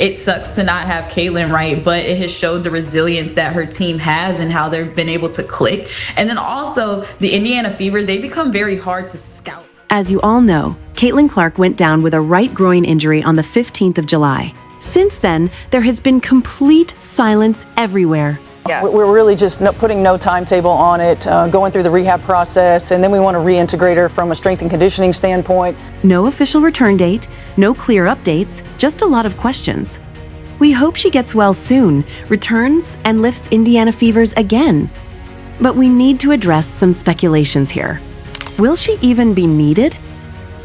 it sucks to not have Caitlin, right? But it has showed the resilience that her team has and how they've been able to click. And then also the Indiana Fever, they become very hard to scout. As you all know, Caitlin Clark went down with a right groin injury on the 15th of July. Since then, there has been complete silence everywhere. Yeah. We're really just putting no timetable on it, going through the rehab process, and then we want to reintegrate her from a strength and conditioning standpoint. No official return date, no clear updates, just a lot of questions. We hope she gets well soon, returns, and lifts Indiana Fevers again. But we need to address some speculations here. Will she even be needed?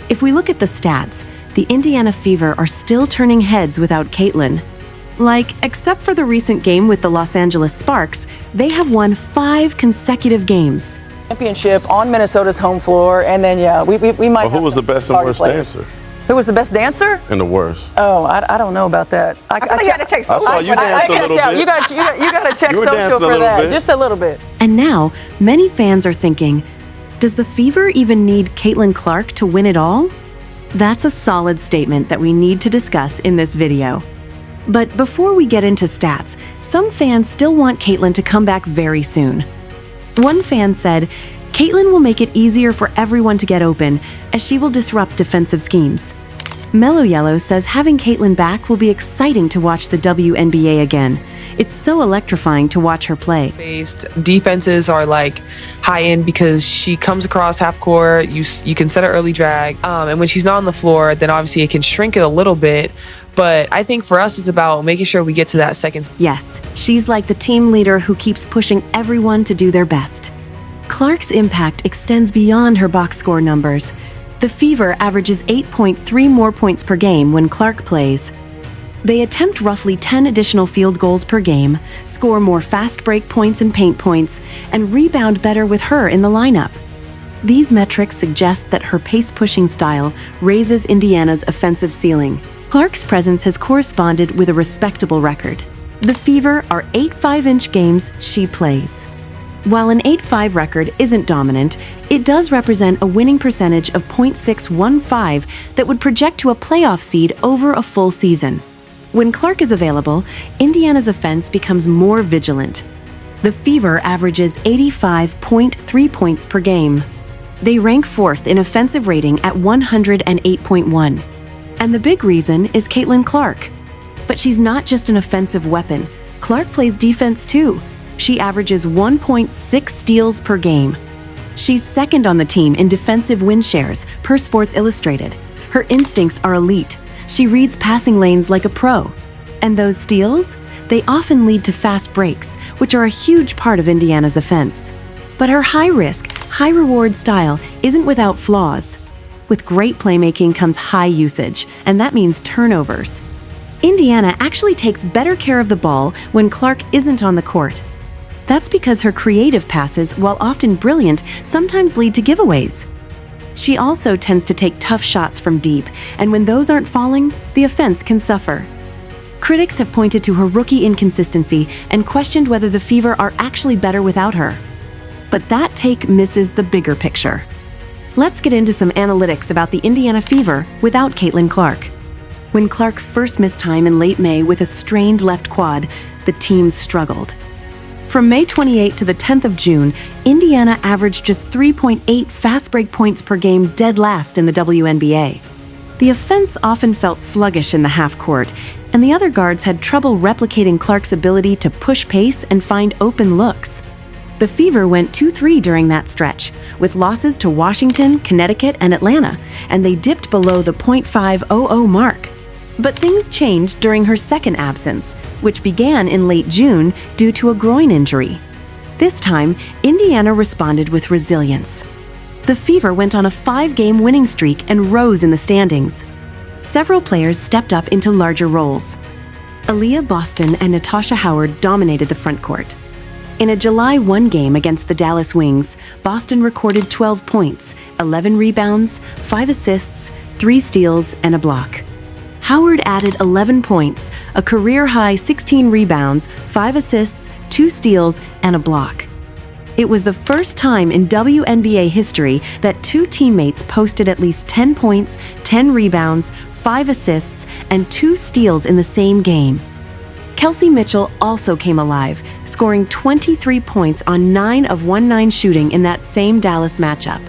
If we look at the stats, the Indiana Fever are still turning heads without Caitlin. Except for the recent game with the Los Angeles Sparks, they have won 5 consecutive games. Championship on Minnesota's home floor, and then, we might. Well, who was the best and worst dancer? Who was the best dancer? And the worst. Oh, I don't know about that. I feel like you had to check social. I saw you dance a little bit. You got to check social for that, just a little bit. And now, many fans are thinking, does the Fever even need Caitlin Clark to win it all? That's a solid statement that we need to discuss in this video. But before we get into stats, some fans still want Caitlin to come back very soon. One fan said, Caitlin will make it easier for everyone to get open, as she will disrupt defensive schemes. Mellow Yellow says having Caitlin back will be exciting to watch the WNBA again. It's so electrifying to watch her play. Defenses are high end because she comes across half court, you can set her early drag, and when she's not on the floor, then obviously it can shrink it a little bit. But I think for us, it's about making sure we get to that second. Yes, she's like the team leader who keeps pushing everyone to do their best. Clark's impact extends beyond her box score numbers. The Fever averages 8.3 more points per game when Clark plays. They attempt roughly 10 additional field goals per game, score more fast break points and paint points, and rebound better with her in the lineup. These metrics suggest that her pace-pushing style raises Indiana's offensive ceiling. Clark's presence has corresponded with a respectable record. The Fever are 8 5-inch games she plays. While an 8-5 record isn't dominant, it does represent a winning percentage of .615 that would project to a playoff seed over a full season. When Clark is available, Indiana's offense becomes more vigilant. The Fever averages 85.3 points per game. They rank 4th in offensive rating at 108.1. And the big reason is Caitlin Clark. But she's not just an offensive weapon. Clark plays defense too. She averages 1.6 steals per game. She's second on the team in defensive win shares per Sports Illustrated. Her instincts are elite. She reads passing lanes like a pro. And those steals? They often lead to fast breaks, which are a huge part of Indiana's offense. But her high-risk, high-reward style isn't without flaws. With great playmaking comes high usage, and that means turnovers. Indiana actually takes better care of the ball when Clark isn't on the court. That's because her creative passes, while often brilliant, sometimes lead to giveaways. She also tends to take tough shots from deep, and when those aren't falling, the offense can suffer. Critics have pointed to her rookie inconsistency and questioned whether the Fever are actually better without her. But that take misses the bigger picture. Let's get into some analytics about the Indiana Fever without Caitlin Clark. When Clark first missed time in late May with a strained left quad, the team struggled. From May 28 to the 10th of June, Indiana averaged just 3.8 fast break points per game, dead last in the WNBA. The offense often felt sluggish in the half court, and the other guards had trouble replicating Clark's ability to push pace and find open looks. The Fever went 2-3 during that stretch, with losses to Washington, Connecticut, and Atlanta, and they dipped below the .500 mark. But things changed during her second absence, which began in late June due to a groin injury. This time, Indiana responded with resilience. The Fever went on a 5-game winning streak and rose in the standings. Several players stepped up into larger roles. Aaliyah Boston and Natasha Howard dominated the front court. In a July 1 game against the Dallas Wings, Boston recorded 12 points, 11 rebounds, 5 assists, 3 steals, and a block. Howard added 11 points, a career-high 16 rebounds, 5 assists, 2 steals, and a block. It was the first time in WNBA history that 2 teammates posted at least 10 points, 10 rebounds, 5 assists, and 2 steals in the same game. Kelsey Mitchell also came alive, scoring 23 points on 9 of 19 shooting in that same Dallas matchup.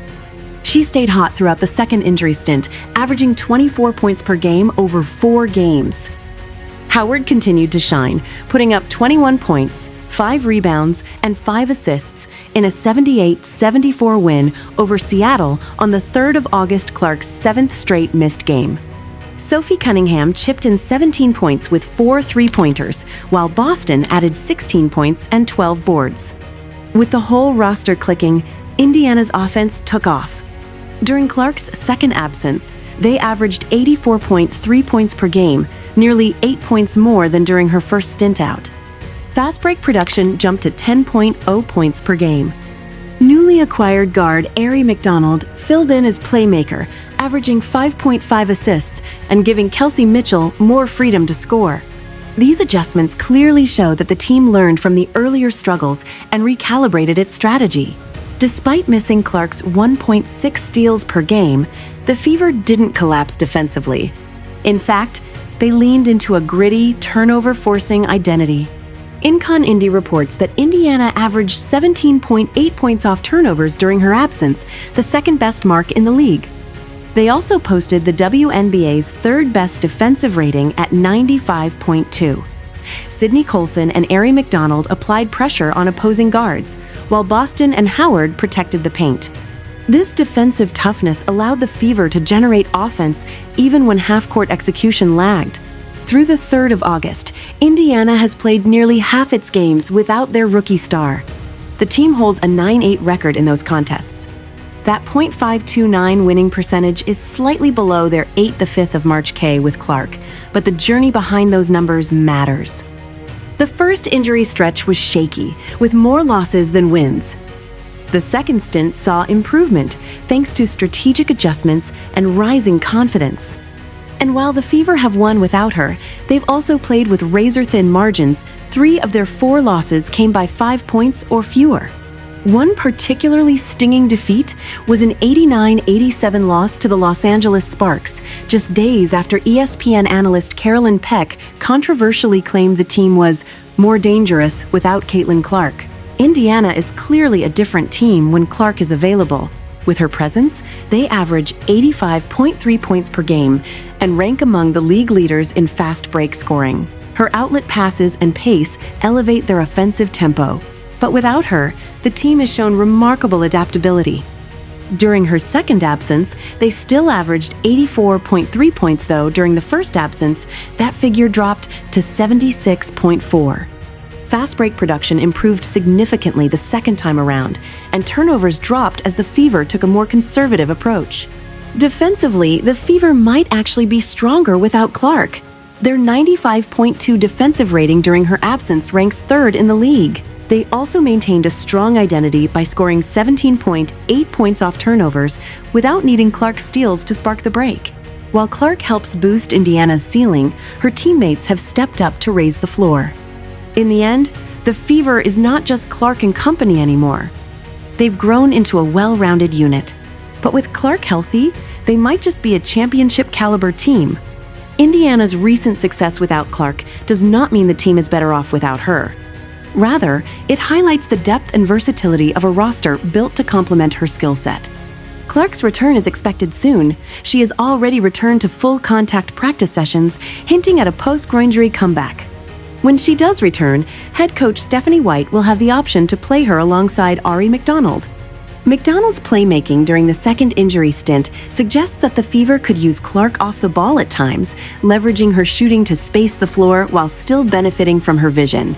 She stayed hot throughout the second injury stint, averaging 24 points per game over 4 games. Howard continued to shine, putting up 21 points, 5 rebounds, and 5 assists in a 78-74 win over Seattle on the 3rd of August, Clark's 7th straight missed game. Sophie Cunningham chipped in 17 points with 4 three-pointers, while Boston added 16 points and 12 boards. With the whole roster clicking, Indiana's offense took off. During Clark's second absence, they averaged 84.3 points per game, nearly 8 points more than during her first stint out. Fast break production jumped to 10.0 points per game. Newly acquired guard Aari McDonald filled in as playmaker, averaging 5.5 assists and giving Kelsey Mitchell more freedom to score. These adjustments clearly show that the team learned from the earlier struggles and recalibrated its strategy. Despite missing Clark's 1.6 steals per game, the Fever didn't collapse defensively. In fact, they leaned into a gritty, turnover-forcing identity. Incon Indy reports that Indiana averaged 17.8 points off turnovers during her absence, the second-best mark in the league. They also posted the WNBA's third-best defensive rating at 95.2. Sydney Colson and Aari McDonald applied pressure on opposing guards, while Boston and Howard protected the paint. This defensive toughness allowed the Fever to generate offense even when half-court execution lagged. Through the 3rd of August, Indiana has played nearly half its games without their rookie star. The team holds a 9-8 record in those contests. That .529 winning percentage is slightly below their 8-5 of March K with Clark, but the journey behind those numbers matters. The first injury stretch was shaky, with more losses than wins. The second stint saw improvement thanks to strategic adjustments and rising confidence. And while the Fever have won without her, they've also played with razor-thin margins. 3 of their 4 losses came by 5 points or fewer. One particularly stinging defeat was an 89-87 loss to the Los Angeles Sparks, just days after ESPN analyst Carolyn Peck controversially claimed the team was more dangerous without Caitlin Clark. Indiana is clearly a different team when Clark is available. With her presence, they average 85.3 points per game and rank among the league leaders in fast break scoring. Her outlet passes and pace elevate their offensive tempo. But without her, the team has shown remarkable adaptability. During her second absence, they still averaged 84.3 points, though during the first absence, that figure dropped to 76.4. Fast break production improved significantly the second time around, and turnovers dropped as the Fever took a more conservative approach. Defensively, the Fever might actually be stronger without Clark. Their 95.2 defensive rating during her absence ranks 3rd in the league. They also maintained a strong identity by scoring 17.8 points off turnovers without needing Clark's steals to spark the break. While Clark helps boost Indiana's ceiling, her teammates have stepped up to raise the floor. In the end, the Fever is not just Clark and company anymore. They've grown into a well-rounded unit. But with Clark healthy, they might just be a championship-caliber team. Indiana's recent success without Clark does not mean the team is better off without her. Rather, it highlights the depth and versatility of a roster built to complement her skill set. Clark's return is expected soon. She has already returned to full contact practice sessions, hinting at a post-groin injury comeback. When she does return, head coach Stephanie White will have the option to play her alongside Aari McDonald. McDonald's playmaking during the second injury stint suggests that the Fever could use Clark off the ball at times, leveraging her shooting to space the floor while still benefiting from her vision.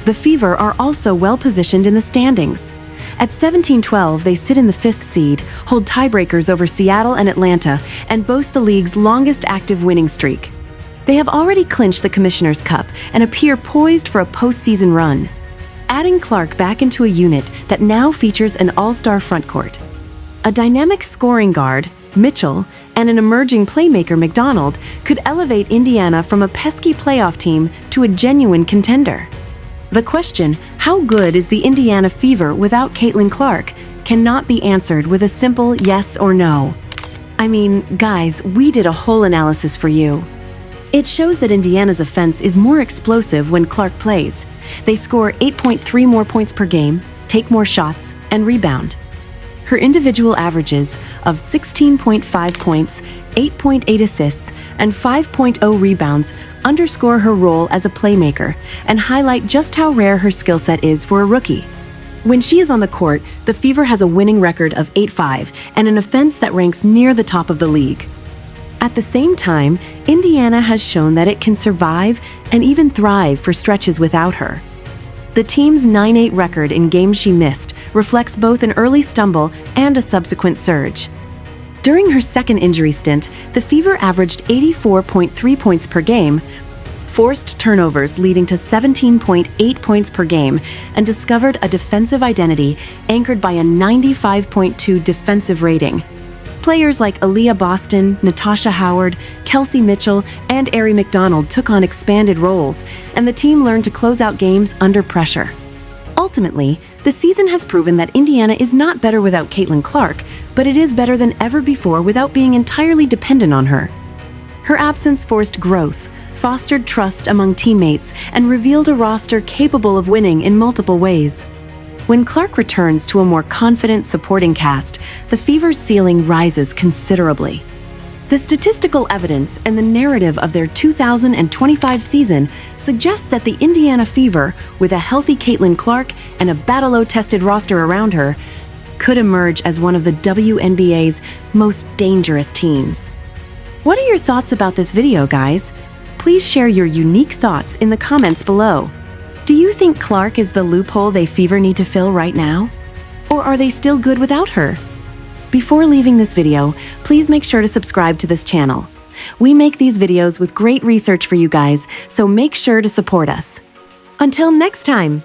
The Fever are also well-positioned in the standings. At 17-12, they sit in the 5th seed, hold tiebreakers over Seattle and Atlanta, and boast the league's longest active winning streak. They have already clinched the Commissioner's Cup and appear poised for a postseason run. Adding Clark back into a unit that now features an all-star frontcourt. A dynamic scoring guard, Mitchell, and an emerging playmaker, McDonald, could elevate Indiana from a pesky playoff team to a genuine contender. The question, how good is the Indiana Fever without Caitlin Clark, cannot be answered with a simple yes or no. I mean, guys, we did a whole analysis for you. It shows that Indiana's offense is more explosive when Clark plays. They score 8.3 more points per game, take more shots, and rebound. Her individual averages of 16.5 points, 8.8 assists, and 5.0 rebounds underscore her role as a playmaker and highlight just how rare her skill set is for a rookie. When she is on the court, the Fever has a winning record of 8-5 and an offense that ranks near the top of the league. At the same time, Indiana has shown that it can survive and even thrive for stretches without her. The team's 9-8 record in games she missed reflects both an early stumble and a subsequent surge. During her second injury stint, the Fever averaged 84.3 points per game, forced turnovers leading to 17.8 points per game, and discovered a defensive identity anchored by a 95.2 defensive rating. Players like Aaliyah Boston, Natasha Howard, Kelsey Mitchell, and Ari McDonald took on expanded roles, and the team learned to close out games under pressure. Ultimately, the season has proven that Indiana is not better without Caitlin Clark, but it is better than ever before without being entirely dependent on her. Her absence forced growth, fostered trust among teammates, and revealed a roster capable of winning in multiple ways. When Clark returns to a more confident supporting cast, the Fever's ceiling rises considerably. The statistical evidence and the narrative of their 2025 season suggests that the Indiana Fever, with a healthy Caitlin Clark and a battle-tested roster around her, could emerge as one of the WNBA's most dangerous teams. What are your thoughts about this video, guys? Please share your unique thoughts in the comments below. Do you think Clark is the loophole they Fever need to fill right now? Or are they still good without her? Before leaving this video, please make sure to subscribe to this channel. We make these videos with great research for you guys, so make sure to support us. Until next time!